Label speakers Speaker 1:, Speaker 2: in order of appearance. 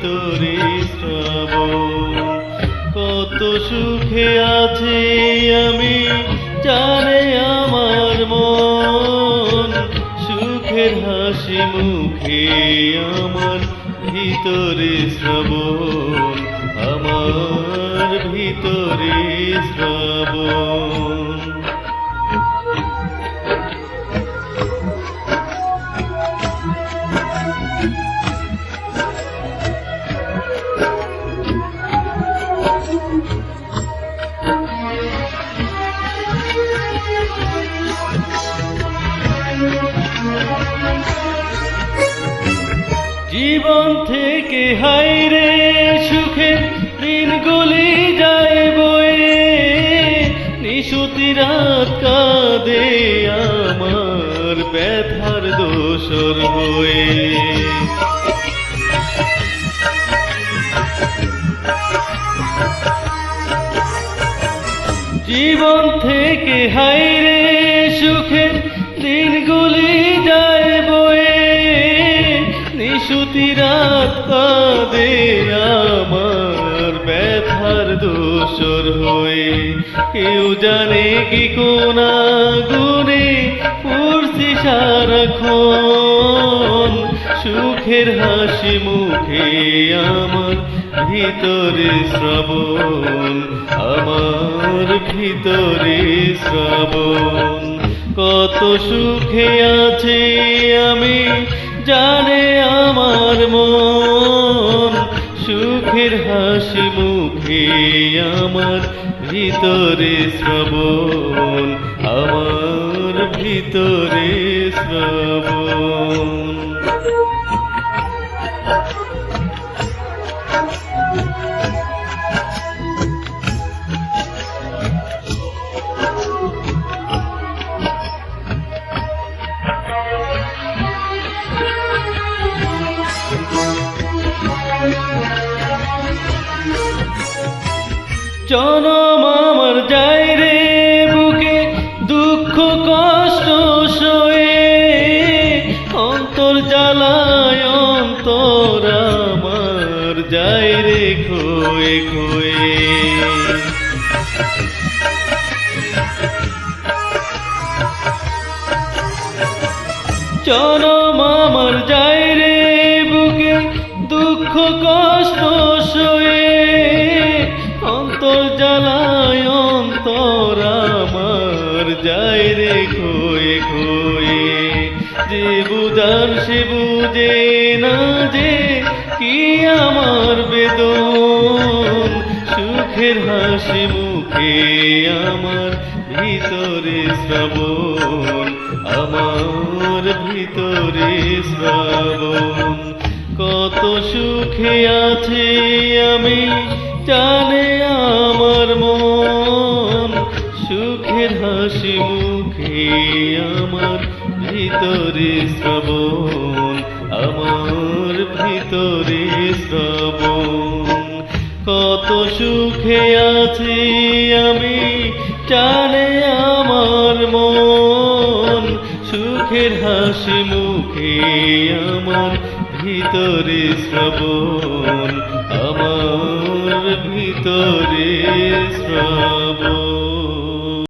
Speaker 1: ভিতরে শ্রাবণ। কত সুখে আছে আমি জানে আমার মন, সুখের হাসি মুখে আমার ভিতরে শ্রাবণ, আমার ভিতরে শ্রাবণ। জীবন থেকে হায়রে সুখে দিনগুলি যায় বয়ে, নিশুতি রাত কাঁদে আমার ব্যথার দোসর হয়ে। জীবন থেকে হায়রে সুখে দিনগুলি যায় বয়ে, নিশুতি রাত কাঁদে আমার ব্যথার দোসর হয়ে। কেউ জানে কি কোন আগুনে পুড়ছি সারাক্ষণ, সুখের হাসি মুখে আমার ভিতরে শ্রাবণ, আমার ভিতরে শ্রাবণ। কত সুখে আছে আমি জানে আমার মন, সুখের হাসি মুখে আমার ভিতরে শ্রাবণ, আমার ভিতরে শ্রাবণ। জনম আমার যায় রে বুকে দুঃখ কষ্ট সয়ে, অন্তর জ্বালায় অন্তর আমার যায় রে খোয়ে খোয়ে। জনম আমার যায় রে বুকে দুঃখ কষ্ট সয়ে, অন্তর জ্বালায় অন্তর আমার যায় রে খোয়ে খোয়ে। যে বুঝার সে বুঝে না যে কি আমার বেদন, সুখের হাসি মুখে আমার ভিতরে শ্রাবণ, আমার ভিতরে শ্রাবণ। কত সুখে আছে আমি জানে আমার মন, সুখের হাসি মুখে আমার ভিতরে শ্রাবণ, আমার ভিতরে শ্রাবণ। কত সুখে আছি আমি জানে আমার মন, সুখের হাসি মুখে আমার ভিতরে শ্রাবণ, আমার ভিতরে শ্রাবণ।